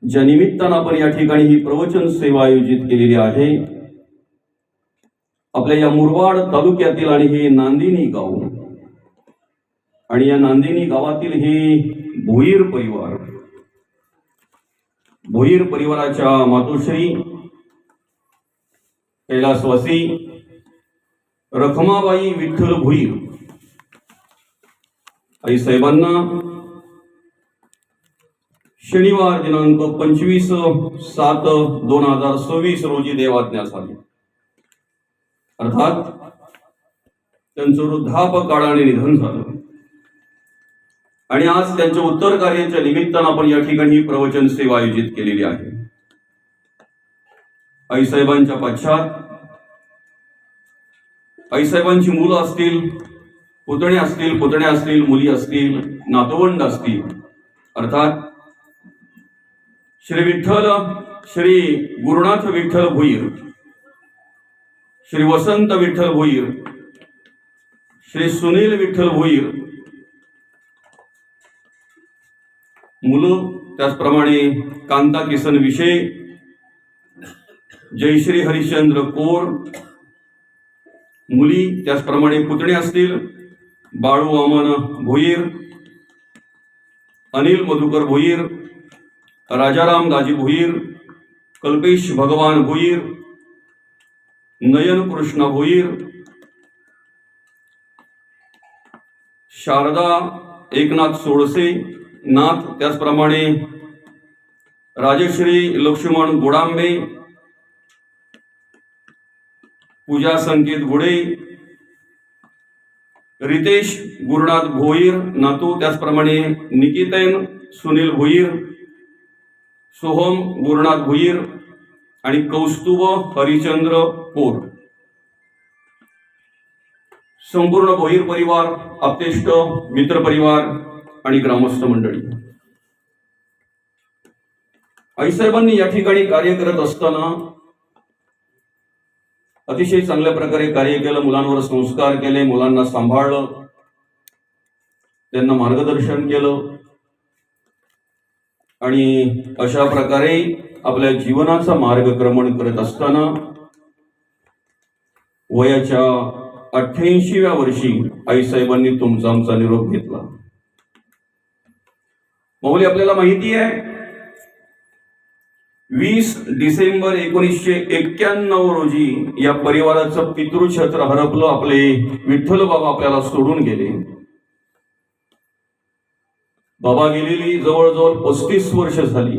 ज्या निमित्तानं आपण या ठिकाणी ही प्रवचन सेवा आयोजित केलेली आहे, आपल्या या मुरबाड तालुक्यातील आणि हे नांदिनी गाव आणि या नांदिनी गावातील हे भोईर परिवार, भोईर परिवाराच्या मातोश्री कैलासवासी रखमाबाई विठ्ठल भोईर आई साहेबांना शनिवार दिनांक 25/7/2026 रोजी देवाज्ञा झाली। अर्थात त्यांचं वृद्धापकाळाने निधन झालं आणि आज त्यांच्या उत्तर कार्याच्या निमित्तानं आपण या ठिकाणी ही प्रवचन सेवा आयोजित केलेली आहे। आईसाहेबांच्या पश्चात आईसाहेबांची मुलं असतील, पुतण्या असतील, मुली असतील, नातवंड असतील, अर्थात श्री विठ्ठल, श्री गुरुनाथ विठ्ठल भोईर, श्री वसंत विठ्ठल भोईर, श्री सुनील विठ्ठल भोईर मुलं, त्याचप्रमाणे कांता किसन विषय, जयश्री हरिश्चंद्र कोर मुली, त्याचप्रमाणे पुतणे असतील, बाळू अमन भोईर, अनिल मधुकर भोईर, राजाराम दाजी भोईर, कल्पेश भगवान भोईर, नयन कृष्ण भोईर, शारदा एकनाथ सोळसे नाथ, त्याचप्रमाणे राजश्री लक्ष्मण गोडांबे, पूजा संकेत गुडे, रितेश गुरुनाथ भोईर नातू, त्याचप्रमाणे निकितन सुनील भोईर, सोहम गुरुनाथ भोईर आणि कौस्तुभ हरिचंद्र कोर, संपूर्ण भोईर परिवार, आप्तेष्ट, मित्र परिवार आणि ग्रामस्थ मंडळी। आईसाहेबांनी या ठिकाणी कार्य करत असताना अतिशय चांगल्या प्रकारे कार्य केलं, मुलांवर संस्कार केले, मुलांना सांभाळलं, त्यांना मार्गदर्शन केलं आणि अशा प्रकारे आपल्या जीवनाचा मार्गक्रमण करत असताना वयाच्या 88व्या वर्षी आईसाहेबांनी तुमचा आमचा निरोप घेतला। माऊली, आपल्याला माहिती आहे 20 डिसेंबर 1991 रोजी या परिवाराचं पितृछत्र हरपलं, आपले विठ्ठल बाबा आपल्याला सोडून गेले। बाबा गेलेली जवळजवळ 35 वर्ष झाली।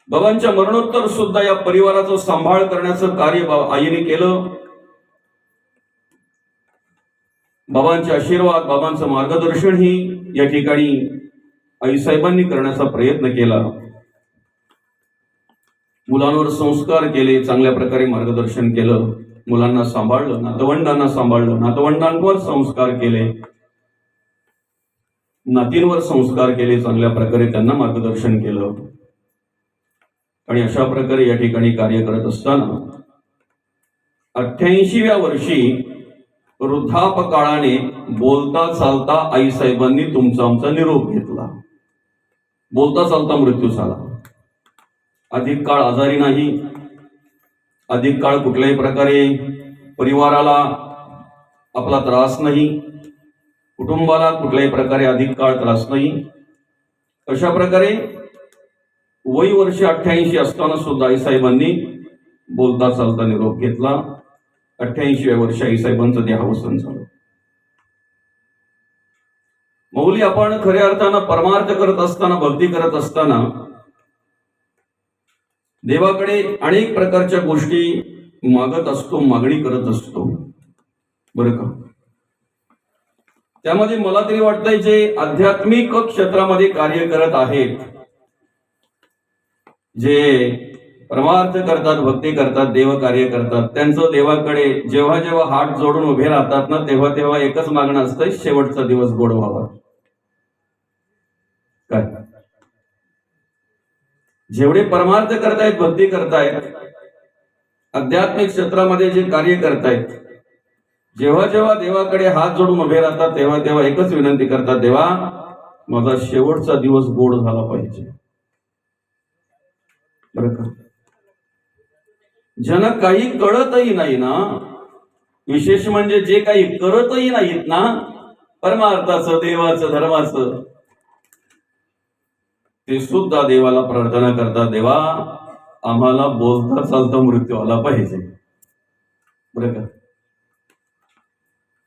बाबांच्या मरणोत्तर सुद्धा या परिवाराचं सांभाळ करण्याचं कार्य आईने केलं। बाबांचे आशीर्वाद, बाबांचं मार्गदर्शन ही या ठिकाणी आईसाहेबांनी करण्याचा प्रयत्न केला। मुलांवर संस्कार केले, चांगल्या प्रकारे मार्गदर्शन केलं, मुलांना सांभाळलं, नातवंडांना सांभाळलं, नातवंडांवर संस्कार केले, नातींवर संस्कार केले, चांगल्या प्रकारे त्यांना मार्गदर्शन केलं आणि अशा प्रकारे या ठिकाणी कार्य करत असताना 88व्या वर्षी वृद्धापकाळाने बोलता चालता आईसाहेबांनी तुमचा आमचा निरोप घेतला। बोलता चालता मृत्यू झाला। अधिक काळ आजारी नाही, अधिक काळ कुठल्याही प्रकारे परिवाराला आपला त्रास नाही, कुटुंबाला कुठल्याही प्रकारे अधिक काळ त्रास नाही। अशा प्रकारे वय वर्ष 88 असताना सुद्धा आईसाहेबांनी बोलता चालता निरोप घेतला। 88व्या वर्षी आईसाहेबांचं देहावसन झालं। माऊली, आपण खऱ्या अर्थानं परमार्थ करत असताना, भक्ती करत असताना देवाकडे अनेक प्रकारच्या गोष्टी मागत असतो, मागणी करत असतो, बरं का? त्यामध्ये मला तरी वाटतंय जे आध्यात्मिक क्षेत्रामध्ये कार्य करत आहेत, जे परमार्थ करतात, भक्ती करतात, देव कार्य करतात, त्यांचं देवाकडे जेव्हा जेव्हा हात जोडून उभे राहतात ना, तेव्हा तेव्हा एकच मागणं असतं, शेवटचा दिवस गोड व्हावा। काय जेवढे परमार्थ करतायत, भक्ती करतायत, आध्यात्मिक क्षेत्रामध्ये जे कार्य करतायत, जेव्हा जेव्हा देवाकडे हात जोडून उभे राहतात, तेव्हा तेव्हा एकच विनंती करतात, देवा माझा शेवटचा दिवस गोड झाला पाहिजे. बरं का, ज्यांना काही कळतही नाही ना, विशेष म्हणजे जे काही करतही नाहीत ना परमार्थाचं, देवाचं, धर्माचं, ते सुद्धा देवाला प्रार्थना करतात, देवा आम्हाला बोलता चालता मृत्यू आला पाहिजे. बरं का,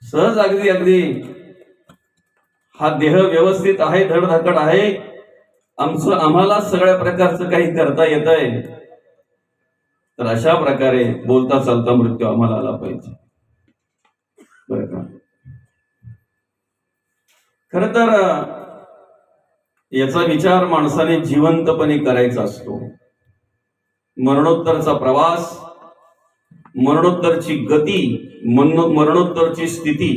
सहज अगदी अगदी हा देह व्यवस्थित आहे, धडधाकड आहे, आम्हाला सगळ्या प्रकारचं काही करता येत आहे, तर अशा प्रकारे बोलता चालता मृत्यू आम्हाला आला पाहिजे. बरं का, खर तर याचा विचार माणसाने जिवंतपणे करायचा असतो. मरणोत्तरचा प्रवास, मरणोत्तरची गती, मरणोत्तरची स्थिती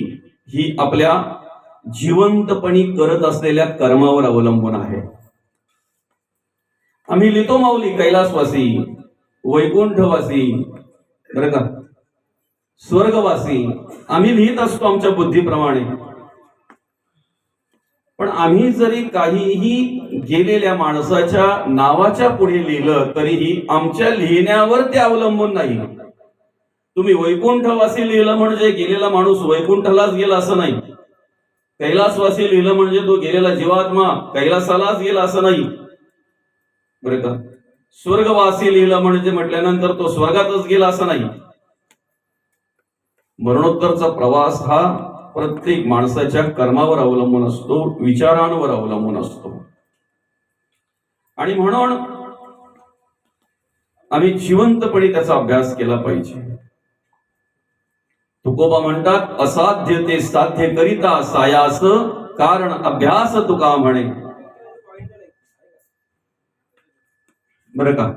ही आपल्या जिवंतपणी करत असलेल्या कर्मावर अवलंबून आहे. आम्ही लिहितो माऊली कैलासवासी, वैकुंठवासी, बरं का, स्वर्गवासी, आम्ही लिहित असतो आमच्या बुद्धीप्रमाणे. पण आम्ही जरी काहीही गेलेल्या माणसाच्या नावाच्या पुढे लिहिलं तरीही आमच्या लिहिण्यावर ते अवलंबून नाही. तुम्ही वैकुंठवासी लिहिलं म्हणजे गेलेला माणूस वैकुंठालाच गेला असं नाही. कैलासवासी लिहिलं म्हणजे तो गेलेला जीवात्मा कैलासालाच गेला असं नाही. बरं का, स्वर्गवासी लिहिलं म्हणजे म्हटल्यानंतर तो स्वर्गातच गेला असं नाही. मरणोत्तरचा प्रवास हा प्रत्येक माणसाच्या कर्मावर अवलंबून असतो, विचारांवर अवलंबून असतो. आणि म्हणून आम्ही जिवंतपणे त्याचा अभ्यास केला पाहिजे. तुकोबा म्हणतात, असाध्य ते साध्य करिता सायास कारण अभ्यास तुका म्हणे. बरं का,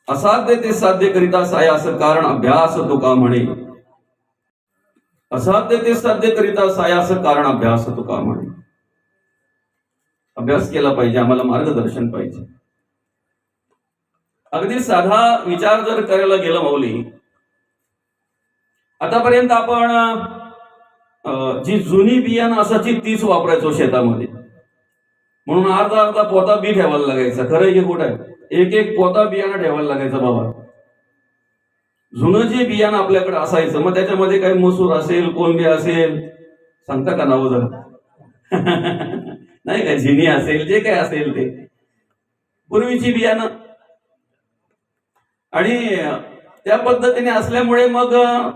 असाध्य ते साध्य करिता सायास कारण अभ्यास तुका म्हणे. असाध्य ते साध्य करिता सायास कारण अभ्यास तुका म्हणे. अभ्यास केला पाहिजे, आम्हाला मार्गदर्शन पाहिजे. अगदी साधा विचार जर करायला गेलं माऊली, आतापर्यंत आपण जी जुनी बियाणं असायची तीच वापरायचो शेतामध्ये, म्हणून अर्धा अर्धा पोता बी ठेवायला लागायचा. खरं हे कुठं आहे, एक एक पोता बियाणं ठेवायला लागायचं बाबा. जुनं जे बियाणं आपल्याकडे असायचं, मग त्याच्यामध्ये काही मसूर असेल, कोलंबी असेल, सांगता का नाव जरा नाही का, झिनी असेल, जे काय असेल ते पूर्वीची बियाणं. आणि त्या पद्धतीने असल्यामुळे मग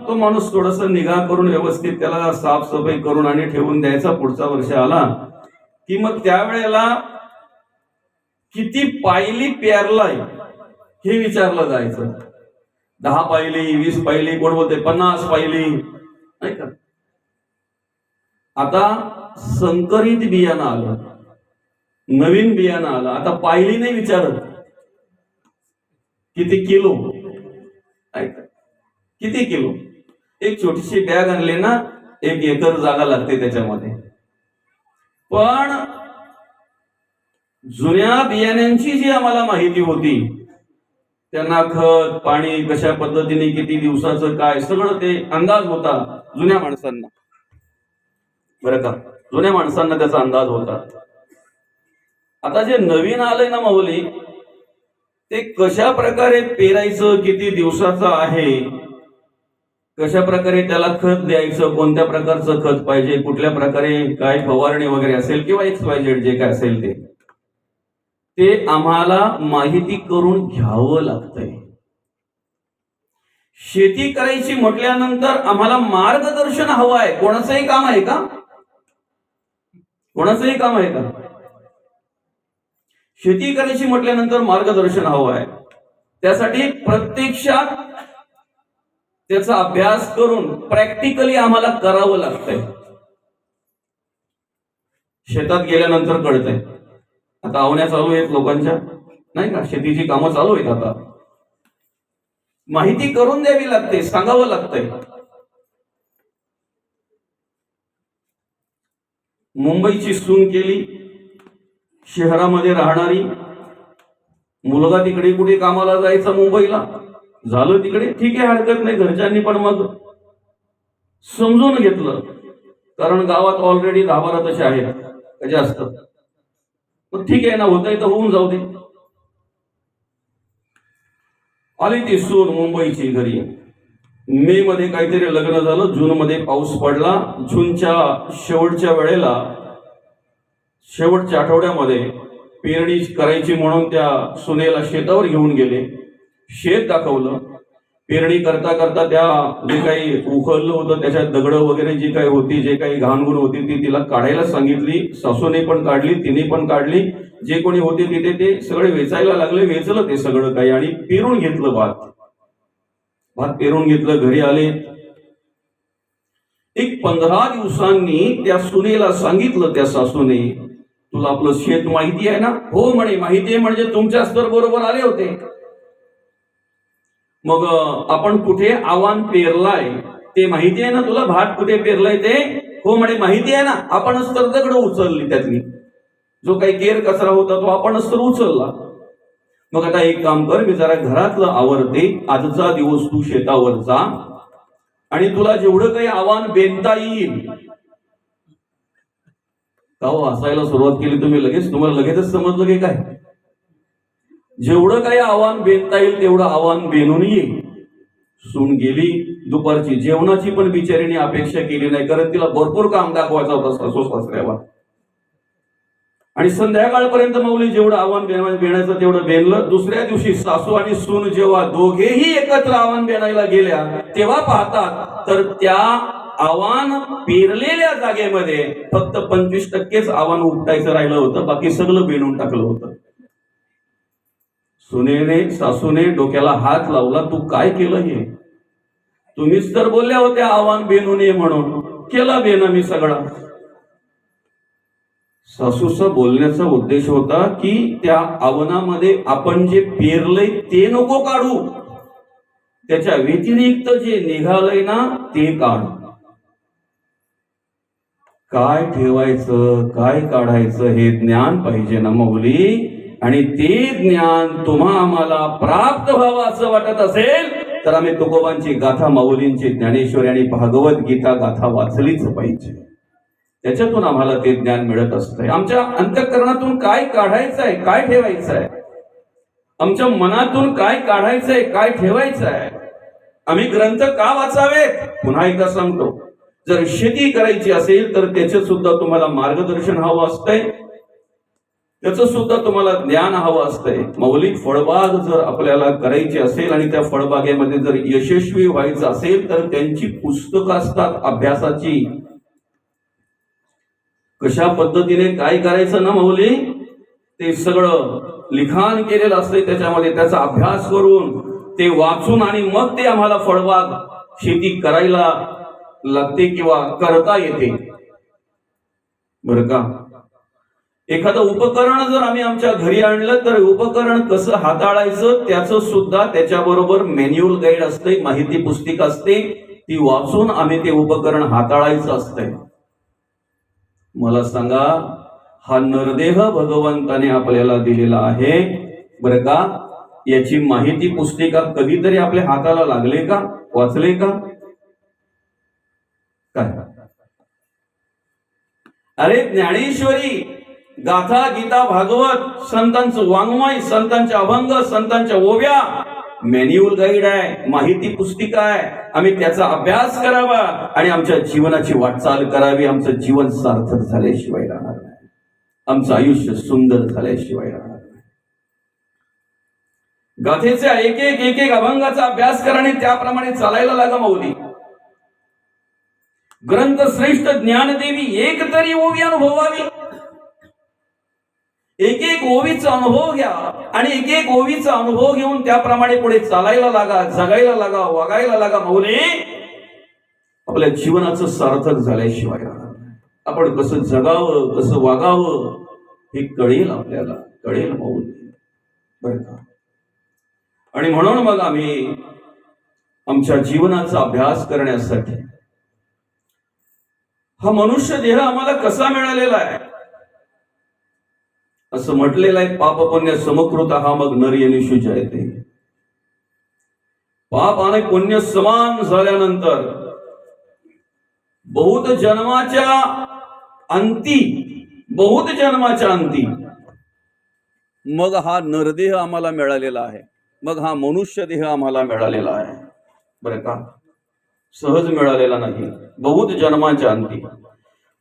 तो माणूस थोडस निगा करून व्यवस्थित त्याला साफसफाई करून आणि ठेवून द्यायचा. पुढचा वर्ष आला की मग त्यावेळेला किती पायली पेरलाय हे विचारलं जायचं. 10 पायली, 20 पायली, कोण बोलते 50 पायली, नाही का. आता संकरित बियाणं आलं, नवीन बियाणं आलं, आता पायली नाही विचारत, किती किलो, किती किलो. एक छोटीशी बॅग आणली ना, 1 एकर जागा लागते त्याच्यामध्ये. पण जुन्या बियाण्यांची जी आम्हाला माहिती होती, त्यांना खत पाणी कशा पद्धतीने, किती दिवसाचं काय, सगळं ते अंदाज होता जुन्या माणसांना. बरं का, जुन्या माणसांना त्याचा अंदाज होता. आता जे नवीन आलंय ना माऊली, ते कशा प्रकारे पेरायचं, किती दिवसाचं आहे, कशा प्रकारे त्याला खत द्यायचं, कोणत्या प्रकारचं खत पाहिजे, कुठल्या प्रकारे काय फवारणी वगैरे असेल किंवा XYZ जे काय असेल ते आम्हाला माहिती करून घ्यावं लागतंय. शेती करायची म्हटल्यानंतर आम्हाला मार्गदर्शन हवं आहे. कोणाचंही काम आहे का? कोणाचंही काम आहे का? शेती करायची म्हटल्यानंतर मार्गदर्शन हवं आहे. त्यासाठी प्रत्यक्षात त्याचा अभ्यास करून प्रॅक्टिकली आम्हाला करावं लागतंय. शेतात गेल्यानंतर कळतंय. आता आवण्या चालू आहेत लोकांच्या, नाही का, शेतीची कामं चालू आहेत. आता माहिती करून द्यावी लागते, सांगावं लागतंय. मुंबईची सून केली, शहरामध्ये राहणारी, मुलगा तिकडे कुठे कामाला जायचा मुंबईला, झालं तिकडे, ठीक आहे, हरकत नाही. घरच्यांनी पण मग समजून घेतलं, कारण गावात ऑलरेडी 10-12 तसे आहेत जास्त. मग ठीक आहे ना, होतंय तर होऊन जाऊ दे. आली ती सून मुंबईची घरी. मे मध्ये काहीतरी लग्न झालं, जून मध्ये पाऊस पडला. जूनच्या शेवटच्या वेळेला, शेवटच्या आठवड्यामध्ये पेरणी करायची म्हणून त्या सुनेला शेतावर घेऊन गेले. शेत दाखवलं. पेरणी करता करता त्या जे काही उखळलं होतं त्याच्यात दगड वगैरे जी काही होती, जे काही घाणगुण होती ती तिला काढायला सांगितली. सासूने पण काढली, तिने पण काढली. जे कोणी होते तिथे ते सगळे वेचायला लागले. वेचलं ते सगळं काही आणि पेरून घेतलं भात पेरून घेतलं. घरी आले. एक 15 दिवसांनी त्या सुनेला सांगितलं त्या सासूने, तुला आपलं शेत माहिती आहे ना? हो म्हणे, माहिती आहे. म्हणजे तुमच्या स्तर बरोबर आले होते. मग आपण कुठे आव्हान पेरलाय ते माहिती आहे ना तुला? भात कुठे पेरलाय ते? हो म्हणे, माहिती आहे ना. आपणच तर दगड उचलली, त्यातली जो काही केर कचरा होता तो आपणच तर उचलला. मग आता एक काम कर, मी जरा घरातलं आवरते, आजचा दिवस तू शेतावर जा आणि तुला जेवढं काही आव्हान बेनता येईल. का हो हसायला सुरुवात केली तुम्ही लगेच? तुम्हाला लगेचच समजलं की काय? जेवढं काही आव्हान बेनता येईल तेवढं आव्हान बेनून ये. सून गेली. दुपारची जेवणाची पण बिचारीने अपेक्षा केली नाही, कारण तिला भरपूर काम दाखवायचं होतं सासू सासऱ्याला. आणि संध्याकाळपर्यंत मौली जेवढं आव्हान बेणायचं तेवढं बेनलं. दुसऱ्या दिवशी सासू आणि सून जेव्हा दोघेही एकत्र आव्हान बेनायला गेल्या तेव्हा पाहतात तर त्या आव्हान पेरलेल्या जागेमध्ये फक्त 25% आव्हान उपटायचं राहिलं होतं, बाकी सगळं बेनून टाकलं होतं. सुनेने सासूने डोक्याला हात लावला, तू काय केलं हे? तुम्हीच तर बोलल्या होत्या आव्हान बेनू नये म्हणून. केला बेन मी सगळा. सासूचा बोलण्याचा उद्देश होता की त्या आव्हानामध्ये आपण जे पेरलंय ते नको काढू, त्याच्या व्यतिरिक्त जे निघालंय ना ते काढ. काय ठेवायचं काय काढायचं हे ज्ञान पाहिजे ना मौली. आणि ते ज्ञान तुम्हा आम्हाला प्राप्त व्हावं असं वाटत असेल तर आम्ही तुकोबांची गाथा, माऊलींची ज्ञानेश्वरी आणि भागवत गीता गाथा वाचलीच पाहिजे. त्याच्यातून आम्हाला ते ज्ञान मिळत असतंय. आमच्या अंतःकरणातून काय काढायचं आहे, काय ठेवायचं आहे, आमच्या मनातून काय काढायचंय, काय ठेवायचं आहे. आम्ही ग्रंथ का वाचावेत? पुन्हा एकदा सांगतो, जर शेती करायची असेल तर त्याचं सुद्धा तुम्हाला मार्गदर्शन हवं असतंय, त्याचं सुद्धा तुम्हाला ज्ञान हवं असतंय. मौलिक फळबाग जर आपल्याला करायची असेल आणि त्या फळबागेमध्ये जर यशस्वी व्हायचं असेल तर त्यांची पुस्तकं असतात अभ्यासाची. कशा पद्धतीने काय करायचं ना मौली, ते सगळं लिखाण केलेलं असतंय त्याच्यामध्ये. त्याचा अभ्यास करून ते वाचून आणि मग ते आम्हाला फळबाग शेती करायला लागते किंवा करता येते, बरं का? एखादं उपकरण जर आम्ही आमच्या घरी आणलं तर उपकरण कसं हाताळायचं त्याचं सुद्धा त्याच्याबरोबर मॅन्युअल गाईड असते, माहिती पुस्तिका असते. ती वाचून आम्ही ते उपकरण हाताळायचं असतंय. मला सांगा, हा नरदेह भगवंताने आपल्याला दिलेला आहे, बरं का? याची माहिती पुस्तिका कधीतरी आपल्या हाताला लागले का? वाचले का? काय? अरे ज्ञानेश्वरी, गाथा, गीता, भागवत, संतांचं वाङ्मय, संतांचे अभंग, संतांच्या ओव्या मॅन्युअल गाईड आहे, माहिती पुस्तिका आहे. आम्ही त्याचा अभ्यास करावा आणि आमच्या जीवनाची वाटचाल करावी. आमचं जीवन सार्थक झाल्याशिवाय राहणार नाही, आमचं आयुष्य सुंदर झाल्याशिवाय राहणार नाही. गाथेच्या एक एक अभंगाचा अभ्यास करा आणि त्याप्रमाणे चालायला लागा मौली. ग्रंथ श्रेष्ठ ज्ञानदेवी एक तरी ओवी अनुभवावी. एक एक ओवीचा अनुभव घ्या आणि एक एक ओवीचा अनुभव घेऊन त्याप्रमाणे पुढे चालायला लागा, जगायला लागा, वागायला लागा मौली. आपल्या जीवनाचं सार्थक झाल्याशिवाय राहणार नाही. आपण कसं जगावं, कसं वागावं हे कळेल आपल्याला, कळेल मौली, बरं का? आणि म्हणून मग आम्ही आमच्या जीवनाचा अभ्यास करण्यासाठी हा मनुष्य देह आम्हाला कसा मिळालेला आहे असं म्हटलेलं आहे. पाप पुण्य समकृत हा मग नर येनिषु जयते. पाप आणि पुण्य समान झाल्यानंतर बहुत जन्माच्या अंती मग हा नरदेह आम्हाला मिळालेला आहे, मग हा मनुष्य देह आम्हाला मिळालेला आहे. बरं का, सहज मिळालेला नाही. बहुत जन्माच्या अंती,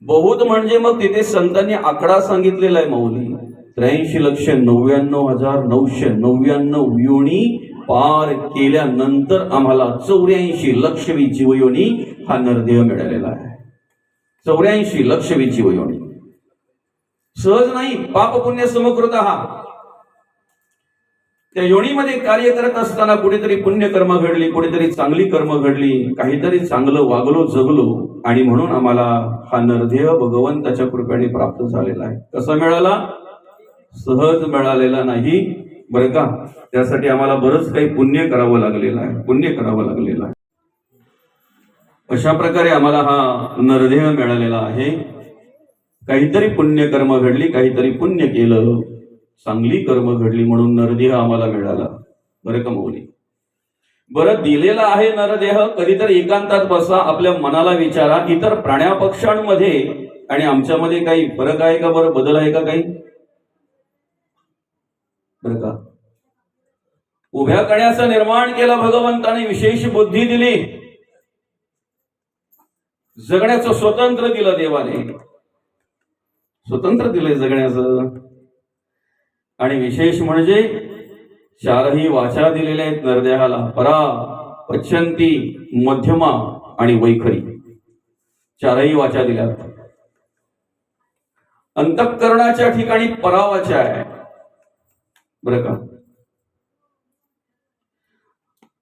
बहुत म्हणजे मग तिथे संतांनी आकडा सांगितलेला आहे मौली, 83,99,999 योनी पार केल्यानंतर आम्हाला 84,00,000वी जीवयोनी हा नरदेह मिळालेला आहे. 84,00,000वी जीवयोनी सहज नाही. पाप पुण्य समकृत हा. त्या योनीमध्ये कार्य करत असताना कुठेतरी पुण्यकर्म घडली, कुठेतरी चांगली कर्म घडली, काहीतरी चांगलं वागलो जगलो, आणि म्हणून आम्हाला हा नरदेह भगवंताच्या कृपेने प्राप्त झालेला आहे. कसा मिळाला? सहज मिळालेला नाही. बरं का, त्यासाठी आम्हाला बरंच काही पुण्य करावं लागलेलं आहे, पुण्य करावं लागलेलं आहे. अशा प्रकारे आम्हाला हा नरदेह मिळालेला आहे. काहीतरी पुण्यकर्म घडली, काहीतरी पुण्य केलं, चांगली कर्म घडली, म्हणून नरदेह आम्हाला मिळाला. बरं का मौली, बरं दिलेला आहे नरदेह. कधीतरी एकांतात बसा, आपल्या मनाला विचारा, इतर प्राण्यापक्षांमध्ये आणि आमच्यामध्ये काही फरक आहे का? बरं, बदल आहे का काही? बरं का, उभ्या कण्याचं निर्माण केलं भगवंताने, विशेष बुद्धी दिली, जगण्याचं स्वतंत्र दिलं देवाने, स्वतंत्र दिलंय जगण्याचं. आणि विशेष म्हणजे चारही वाचा दिलेल्या आहेत नरदेहाला, परा, पच्यंती, मध्यमा आणि वैखरी. चारही वाचा दिल्यात. अंतःकरणाच्या ठिकाणी परावाचा आहे. बरं का,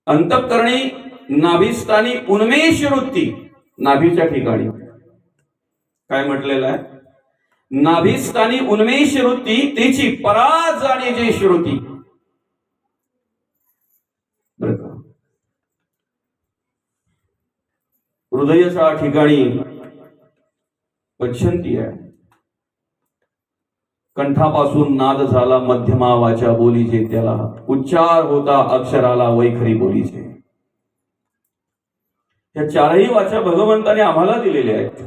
अंतःकरणी नाभिस्थानी उन्मेष वृत्ती, नाभीच्या ठिकाणी काय म्हटलेलं आहे? नाभिस्थानी उन्मेष वृत्ती, त्याची परा जाणीची श्रुती. बरं का, हृदयाच्या ठिकाणी पच्यंती आहे. कंठापासून नाद झाला मध्यमा वाचा बोलीचे, त्याला उच्चार होता अक्षराला वैखरी बोलीचे. या चारही वाचा भगवंताने आम्हाला दिलेल्या आहेत.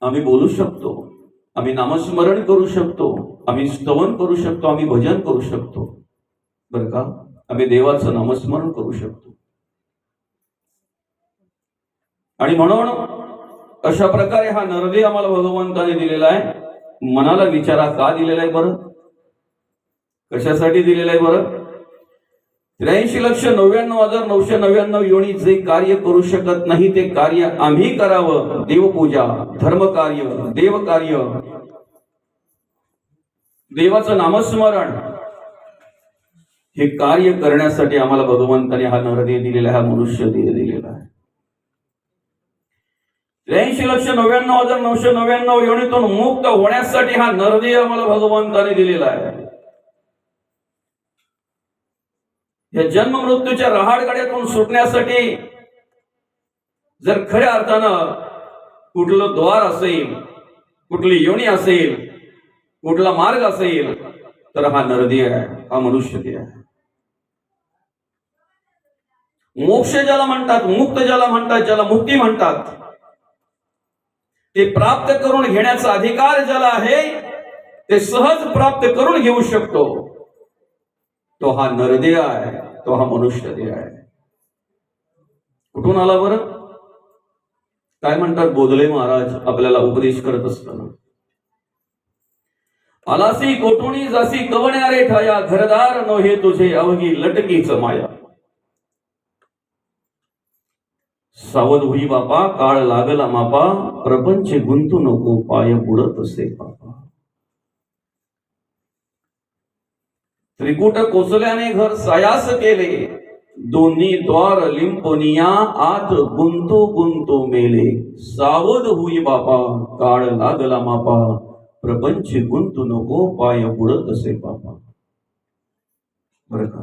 आम्ही बोलू शकतो, आम्ही नामस्मरण करू शकतो, आम्ही स्तवन करू शकतो, आम्ही भजन करू शकतो. बरं का, आम्ही देवाचं नामस्मरण करू शकतो. आणि म्हणून अशा प्रकारे हा नरदेह आम्हाला भगवंताने दिलेला आहे. मनाला विचारा, का दिलेला आहे बरं? कशासाठी दिलेला आहे बरं? 83,99,999 योनी जे कार्य करू शकत नाही ते कार्य आम्ही करावं. देवपूजा, धर्मकार्य, देवकार्य, देवाचं नामस्मरण, हे कार्य करण्यासाठी आम्हाला भगवंताने हा नरदेह दिलेला आहे, हा मनुष्य देह दिलेला आहे. 83,99,999 योनीतून मुक्त होण्यासाठी हा नरदेह आम्हाला भगवंताने दिलेला आहे. या जन्म मृत्यूच्या रहाडगाड्यातून सुटण्यासाठी जर खऱ्या अर्थानं कुठलं द्वार असेल, कुठली योनी असेल, कुठला मार्ग असेल, तर हा नरदेह आहे, हा मनुष्य देह आहे. मोक्ष ज्याला म्हणतात, मुक्त ज्याला म्हणतात, ज्याला मुक्ती म्हणतात, ते प्राप्त करून घेण्याचा अधिकार ज्याला आहे, ते सहज प्राप्त करून घेऊ शकतो. तो हा नरदेह आहे, तो हा मनुष्य देह आहे. कुठून आला बरं? काय म्हणतात बोधले महाराज आपल्याला उपदेश करत असताना, आलासी कोठुणी जासी कवण्यारे ठाया, घरदार नोहे तुझे अवघी लटकीच माया. सावध होई बापा, काळ लागला मापा, प्रपंच गुंतू नको, पाय बुडत असे पापा. त्रिकुट कोसल्याने घर सायास केले, दोन्ही द्वार लिंपोनिया, आत गुंतो गुंतो मेले. सावध होई बापा, काळ लागला मापा, प्रपंच गुंतू नको, पाय बुडत असे पापा. बरं का,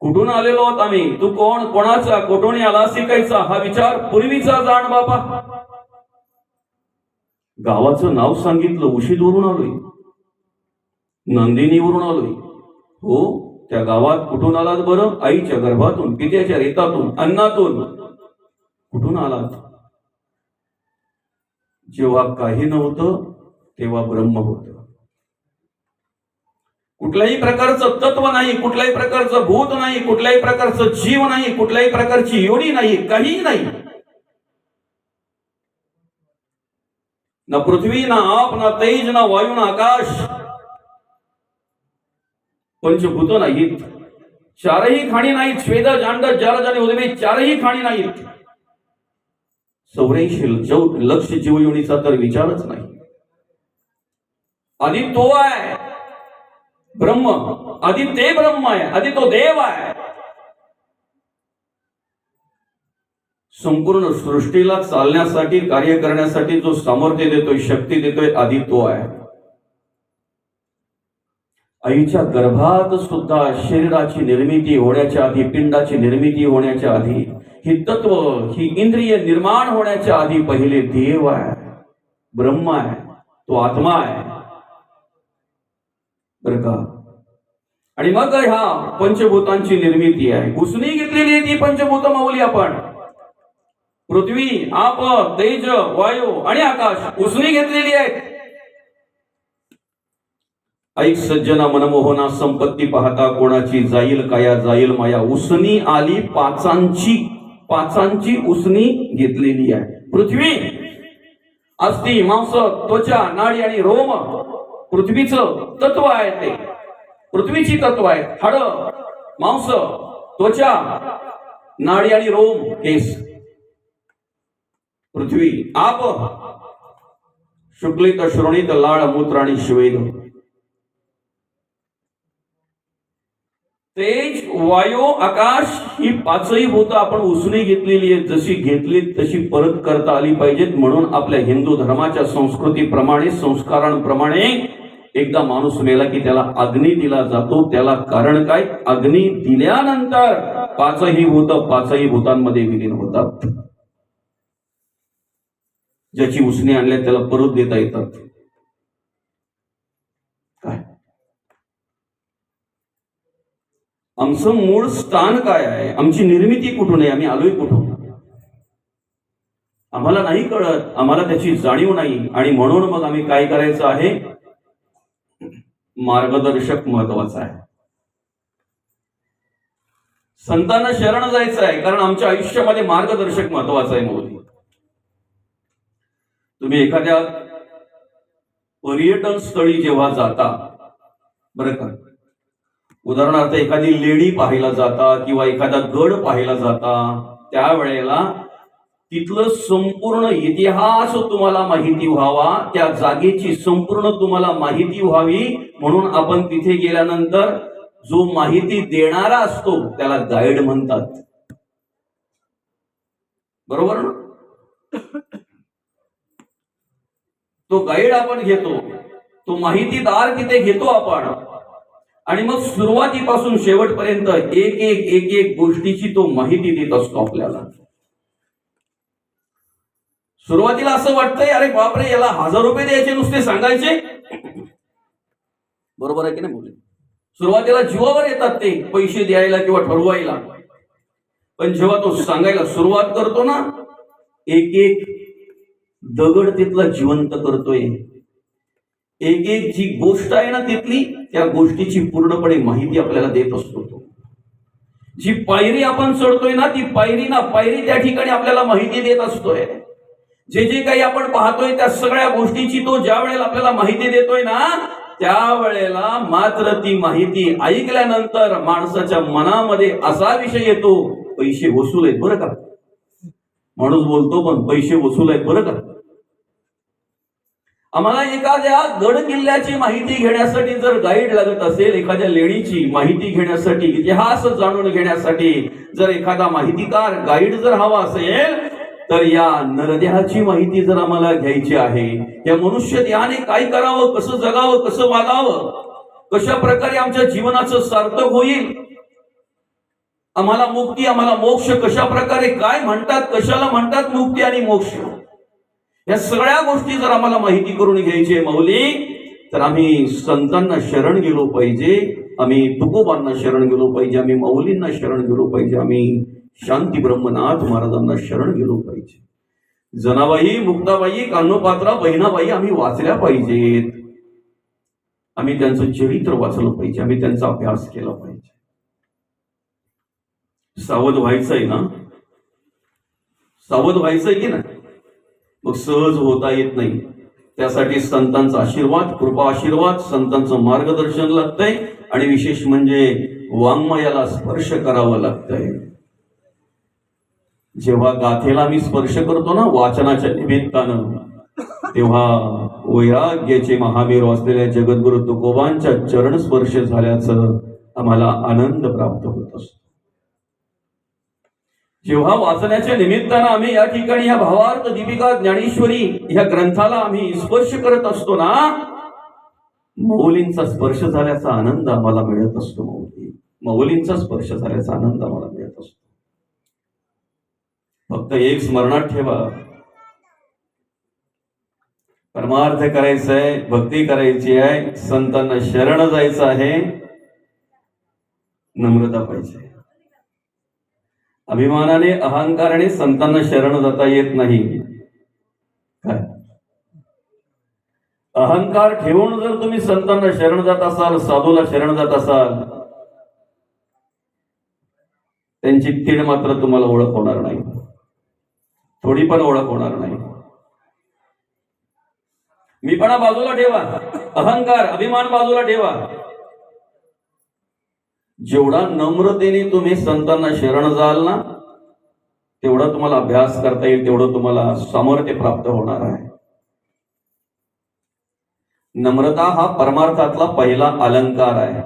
कुठून आलेलो आहोत आम्ही? तू कोण, कोणाचा, कोठून आला शिकायचा, हा विचार पूर्वीचा जाण बाबा. गावाचं नाव सांगितलं, उशीदवरून आलोय, नंदिनीवरून आलोय. हो, त्या गावात कुठून आलात बरं? आईच्या गर्भातून, पित्याच्या रेतातून, अन्नातून. कुठून आलात? जेव्हा काही नव्हतं तेव्हा ब्रह्म होतं. कुठल्याही प्रकारचं तत्व नाही, कुठल्याही प्रकारचं भूत नाही, कुठल्याही प्रकारचं जीव नाही, कुठल्याही प्रकारची योनी नाही, काहीही नाही. ना पृथ्वी, ना आप, ना तेज, ना वायू, ना आकाश, पंचभूत नाहीत. चारही खाणी नाहीत. स्वेद जांड जल जल उद्वे चारही खाणी नाहीत. 84 लक्ष जीवयोनीचा तर विचारच नाही. आधी तो आहे ब्रह्म, आधी ते ब्रह्म आहे, आधी तो देव आहे. संपूर्ण सृष्टीला चालण्यासाठी, कार्य करण्यासाठी जो सामर्थ्य देतोय, शक्ती देतोय, आधी तो आहे. आईच्या गर्भात सुद्धा शरीराची निर्मिती होण्याच्या आधी, पिंडाची निर्मिती होण्याच्या आधी, ही तत्व, ही इंद्रिय निर्माण होण्याच्या आधी पहिले देव आहे, ब्रह्म आहे, तो आत्मा आहे बरं का. आणि मग ह्या पंचभूतांची निर्मिती आहे. उसनी घेतलेली आहे ती पंचभूत माऊली आपण. पृथ्वी, आप, तेज, वायू आणि आकाश उसनी घेतलेली आहे. ऐक सज्जना मनमोहना, संपत्ती पाहता कोणाची, जाईल काया जाईल माया. उसनी आली पाचांची उसनी घेतलेली आहे. पृथ्वी, अस्थि, मांस, त्वचा, नाडी आणि रोम पृथ्वीचं तत्व आहे. ते पृथ्वीची तत्व आहे. हाड, मांस, त्वचा, नाडी आणि रोम, केस. पृथ्वी, आप, शुक्लित, श्रोणित, लाळ, मूत्र आणि श्वेद. तेज, वायू, आकाश ही पाचही भूत आपण उसनी घेतलेली आहे. जशी घेतली तशी परत करता आली पाहिजेत. म्हणून आपल्या हिंदू धर्माच्या संस्कृतीप्रमाणे, संस्कारांप्रमाणे एकदा माणूस मेला की त्याला अग्नी दिला जातो. त्याला कारण काय? अग्नी दिल्यानंतर पाचही भूतांमध्ये विलीन होतात. ज्याची उसने आणल्या त्याला परत देता येतात. काय आमचं मूळ स्थान काय आहे? आमची निर्मिती कुठून आहे? आम्ही आलोय कुठून? आम्हाला नाही कळत, आम्हाला त्याची जाणीव नाही. आणि म्हणून मग आम्ही काय करायचं आहे? मार्गदर्शक महत्वाचा आहे. संतांना शरण जायचं आहे, कारण आमच्या आयुष्यामध्ये मार्गदर्शक महत्वाचा आहे. मोदी, तुम्ही एखाद्या पर्यटन स्थळी जेव्हा जाता बरं का, उदाहरणार्थ एखादी लेणी पाहायला जाता किंवा एखादा गड पाहायला जाता, त्यावेळेला तिथलं संपूर्ण इतिहास तुम्हाला माहिती व्हावा, त्या जागेची संपूर्ण तुम्हाला माहिती व्हावी म्हणून आपण तिथे गेल्यानंतर जो माहिती देणारा असतो त्याला गाईड म्हणतात. बरोबर ना? तो गाईड आपण घेतो, तो माहितीदार तिथे घेतो आपण. आणि मग सुरुवातीपासून शेवटपर्यंत एक एक गोष्टीची तो माहिती देत असतो आपल्याला. सुरुवातीला असं वाटतंय, अरे बापरे, याला 1000 रुपये द्यायचे नुसते सांगायचे. बरोबर आहे की नाही मुले? सुरुवातीला जीवावर येतात ते पैसे द्यायला किंवा ठरवायला. पण जेव्हा तो सांगायला सुरुवात करतो ना, एक दगड तिथला जिवंत करतोय. एक जी गोष्ट आहे ना तिथली, त्या गोष्टीची पूर्णपणे माहिती आपल्याला देत असतो. तो जी पायरी आपण चढतोय ना, ती पायरी त्या ठिकाणी आपल्याला माहिती देत असतोय. जे काही आपण पाहतोय त्या सगळ्या गोष्टीची तो ज्या वेळेला आपल्याला माहिती देतोय ना, त्यावेळेला मात्र ती माहिती ऐकल्यानंतर माणसाच्या मनामध्ये असा विषय येतो, पैसे वसूल आहेत बरं का. माणूस बोलतो पण पैसे वसूल आहेत बरं का. आम्हाला एखाद्या गड किल्ल्याची माहिती घेण्यासाठी जर गाईड लागत असेल, एखाद्या लेणीची माहिती घेण्यासाठी, इतिहास जाणून घेण्यासाठी जर एखादा माहितीकार गाईड जर हवा असेल, तर या नरदेहाची माहिती जर आम्हाला घ्यायची आहे, या मनुष्य देहाने काय करावं, कसं जगावं, कसं वागावं, कशा प्रकारे आमच्या जीवनाचं सार्थक होईल, आम्हाला मुक्ती, आम्हाला मोक्ष कशा प्रकारे, काय म्हणतात, कशाला म्हणतात मुक्ती आणि मोक्ष, या सगळ्या गोष्टी जर आम्हाला माहिती करून घ्यायची आहे माऊली, तर आम्ही संतांना शरण गेलो पाहिजे, आम्ही तुकोबांना शरण गेलो पाहिजे, आम्ही माऊलींना शरण गेलो पाहिजे, आम्ही शांती ब्रह्मनाथ महाराजांना शरण गेलो पाहिजे. जनाबाई, मुक्ताबाई, कान्होपात्रा, बहिणाबाई आम्ही वाचल्या पाहिजेत. आम्ही त्यांचं चरित्र वाचलं पाहिजे, आम्ही त्यांचा अभ्यास केला पाहिजे. सावध व्हायचंय ना, सावध व्हायचंय की ना, मग सहज होता येत नाही. त्यासाठी संतांचा आशीर्वाद, कृपा आशीर्वाद, संतांचं मार्गदर्शन लागतंय आणि विशेष म्हणजे वाङ्मयाला स्पर्श करावं लागतंय. जेव्हा गाथेला आम्ही स्पर्श करतो ना वाचनाच्या निमित्तानं, तेव्हा वैराग्याचे महावीर असलेल्या जगद्गुरु तुकोबांच्या चरण स्पर्श झाल्याचं आम्हाला आनंद प्राप्त होत असतो. जेव्हा वाचण्याच्या निमित्तानं आम्ही या ठिकाणी या भावार्थ दीपिका ज्ञानेश्वरी या ग्रंथाला आम्ही स्पर्श करत असतो ना, मौलींचा स्पर्श झाल्याचा आनंद आम्हाला मिळत असतो. मौलींचा स्पर्श झाल्याचा आनंद आम्हाला मिळत असतो. फक्त एक स्मरणात ठेवा, परमार्थ करायचा आहे, भक्ती करायची आहे, संतांना शरण जायचं आहे, नम्रता पाहिजे. अभिमानाने अहंकाराने संतांना शरण जाता येत नाही. काय अहंकार ठेवून जर तुम्ही संतांना शरण जात असाल, साधूला शरण जात असाल, त्यांची तीड मात्र तुम्हाला ओळख होणार नाही, थोडी पण ओळख होणार नाही. मीपणा बाजूला ठेवा, अहंकार अभिमान बाजूला ठेवा. जेवढा नम्रतेने तुम्ही संतांना शरण जाल ना, तेवढा तुम्हाला अभ्यास करता येईल, तेवढं तुम्हाला सामर्थ्य प्राप्त होणार आहे. नम्रता हा परमार्थातला पहिला अलंकार आहे.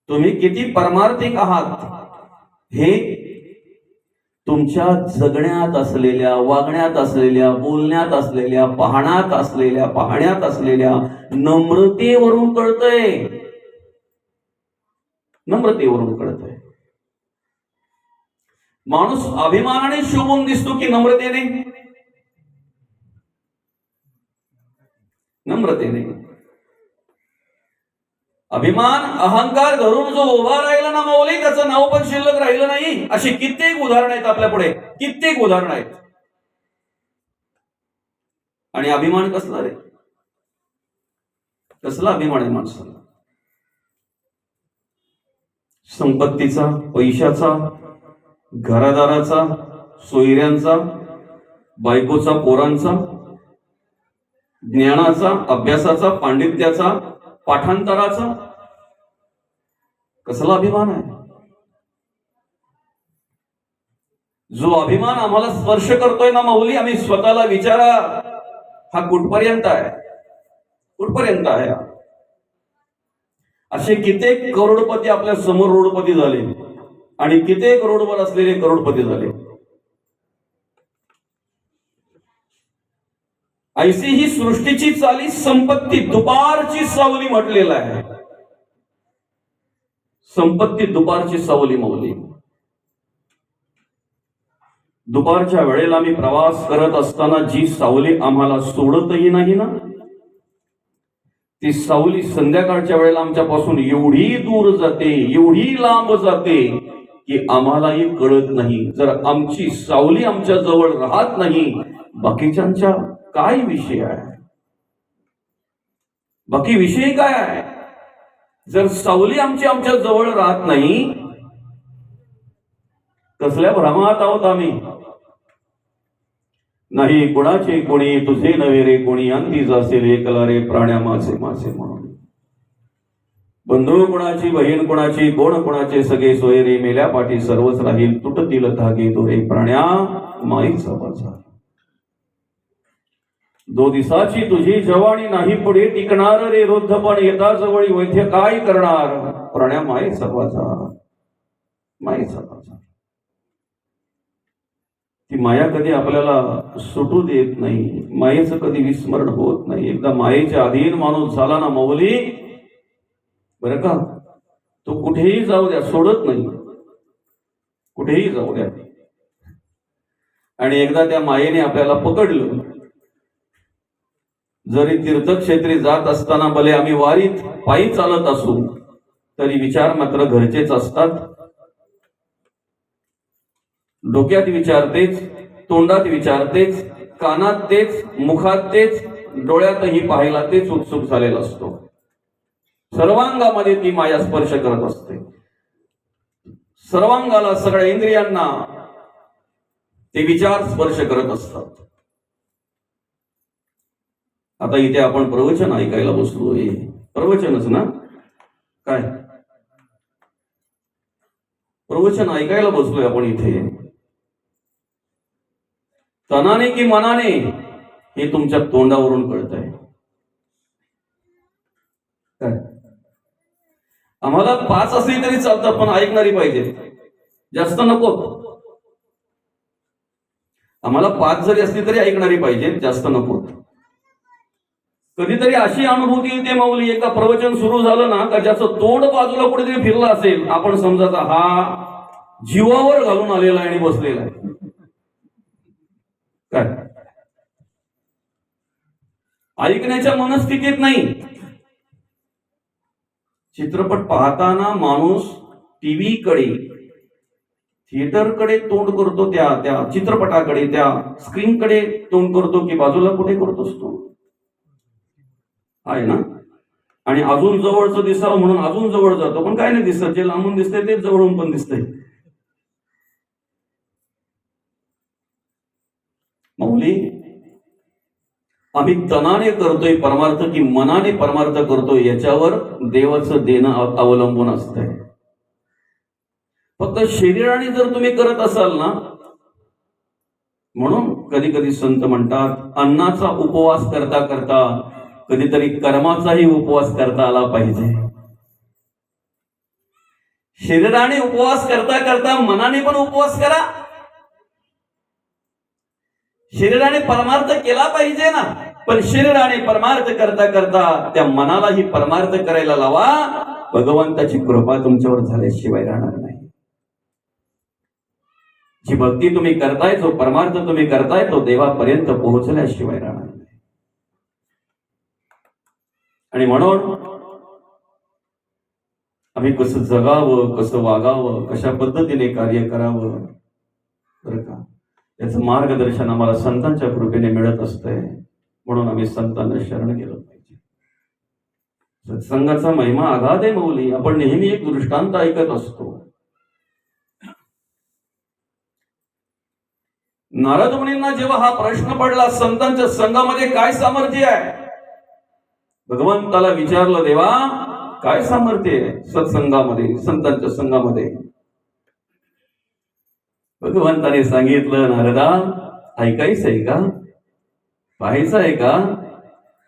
तुम्ही किती परमार्थिक आहात हे तुमच्या जगण्यात असलेल्या, वागण्यात असलेल्या, बोलण्यात असलेल्या, पाहण्यात असलेल्या नम्रतेवरून कळतंय. नम्रतेवरून कळतंय. माणूस अभिमानाने शोभून दिसतो की नम्रतेने? नम्रतेने. अभिमान अहंकार धरून जो उभा राहिला ना माऊली, त्याचं नाव पण शिल्लक राहिलं नाही. अशी कित्येक उदाहरणं आहेत आपल्या पुढे, कित्येक उदाहरणं आहेत. आणि अभिमान कसला रे? कसला अभिमान आहे माणसाला? संपत्तीचा, पैशाचा, घरादाराचा, सोयऱ्यांचा, बायकोचा, पोरांचा, ज्ञानाचा, अभ्यासाचा, पांडित्याचा, पाठांतराचा. कसला अभिमान आहे? जो अभिमान आम्हाला स्पर्श करतोय ना माऊली, आम्ही स्वतःला विचारा, हा कुठपर्यंत आहे? कुठपर्यंत आहे? असे कित्येक करोडपती आपल्या समोर रोडपती झाले आणि कित्येक रोडवर असलेले करोडपती झाले. ऐसी ही सृष्टीची चाली संपत्ती दुपारची सावली म्हटलेलं आहे. संपत्ती दुपारची सावली माऊली. दुपारच्या वेळेला आम्ही प्रवास करत असताना जी सावली आम्हाला सोडतही नाही ना, ती सावली संध्याकाळच्या वेळेला आमच्यापासून एवढी दूर जाते, एवढी लांब जाते की आम्हालाही कळत नाही. जर आमची सावली आमच्या जवळ राहत नाही, बाकीच्यांच्या काय विषय आहे? बाकी विषय काय आहे? जर सावली आमच्या जवळ राहत नाही, कसल्या भ्रमात आहोत आम्ही? नाही कोणाचे कोणी, तुझे नव्हे रे कोणी, अंती जासे रे एकला रे प्राण्या माझे माझे म्हणून. बंधू कोणाची, बहीण कोणाची, कोण कोणाचे, सगळे सोयरे मेल्या पाठी सर्वच राहील, तुटतील धागे दोरे प्राण्या माईचा माझा. दो दिसाची तुझी जवानी नाही पुढे टिकणार रे वृद्धपण येता जवळी वैद्य काय करणार, प्राण्या माईचा माझा माईचा माझा. ती माया कधी आपल्याला सुटू देत नाही, मायेचं कधी विस्मरण होत नाही. एकदा मायेच्या अधीन माणूस झाला ना माऊली, बरं का, तो कुठेही जाऊ द्या सोडत नाही, कुठेही जाऊ द्या. आणि एकदा त्या मायेने आपल्याला पकडलं, जरी तीर्थक्षेत्री जात असताना भले आम्ही वारीत पायी चालत असू, तरी विचार मात्र घरचेच असतात. डोक्यात विचारतेच, तोंडात विचारतेच, कानात तेच, मुखात तेच, डोळ्यातही पाहायला तेच उत्सुक झालेला असतो. सर्वांगामध्ये ती माया स्पर्श करत असते. सर्वांगाला, सगळ्या इंद्रियांना ते विचार स्पर्श करत असतात. आता इथे आपण प्रवचन ऐकायला बसलोय. प्रवचनच ना? काय प्रवचन ऐकायला बसलोय आपण इथे. तनाने की मनाने हे तुमच्या तोंडावरून कळतंय. काय आम्हाला 5 असली तरी चालतात, पण ऐकणारी पाहिजे, जास्त नको. आम्हाला 5 जरी असली तरी ऐकणारी पाहिजे, जास्त नको. कधीतरी अशी अनुभूती येते माऊली, एका प्रवचन सुरू झालं ना का ज्याचं तोंड बाजूला कुठेतरी फिरलं असेल, आपण समजायचा हा जीवावर घालून आलेला आहे आणि बसलेला आहे. काय ऐकण्याच्या मनस्थितीत नाही. चित्रपट पाहताना माणूस टीव्हीकडे, थिएटरकडे तोंड करतो, त्या चित्रपटाकडे, त्या स्क्रीनकडे तोंड करतो, की बाजूला कुठे करतोस तो? आहे ना? आणि अजून जवळचं दिसावं म्हणून अजून जवळ जातो, पण काय नाही दिसत. जे लांबून दिसतंय तेच जवळून पण दिसतंय. माऊली, आम्ही तनाने करतोय परमार्थ की मनाने परमार्थ करतोय याच्यावर देवाचं देणं अवलंबून असतंय. फक्त शरीराने जर तुम्ही करत असाल ना, म्हणून कधी कधी संत म्हणतात अन्नाचा उपवास करता करता कधीतरी कर्माचाही उपवास करता आला पाहिजे. शरीराने उपवास करता करता मनाने पण उपवास करा. शरीराने परमार्थ केला पाहिजे ना, पण शरीराने परमार्थ करता करता त्या मनालाही परमार्थ करायला लावा. भगवंताची कृपा तुमच्यावर झाल्याशिवाय राहणार नाही. जी भक्ती तुम्ही करताय, जो परमार्थ तुम्ही करताय, तो देवापर्यंत पोहोचल्याशिवाय राहणार नाही. आणि म्हणून आम्ही कसं जगावं, कसं वागावं, कशा पद्धतीने कार्य करावं, बरं का, याचं मार्गदर्शन आम्हाला संतांच्या कृपेने मिळत असतंय. म्हणून आम्ही संतांना शरण गेलो पाहिजे. सत्संगाचा महिमा अगाध आहे माऊली. आपण नेहमी एक दृष्टांत ऐकत असतो. नारद मुनींना जेव्हा हा प्रश्न पडला, संतांच्या संघामध्ये काय सामर्थ्य आहे, भगवंताला विचारलं, देवा काय सामर्थ्य आहे सत्संगामध्ये, संतांच्या संघामध्ये? भगवंताने सांगितलं, नारदा ऐकायचं आहे का, पाहायचं आहे का?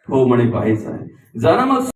हो म्हणे, पाहायचं आहे. जा ना मग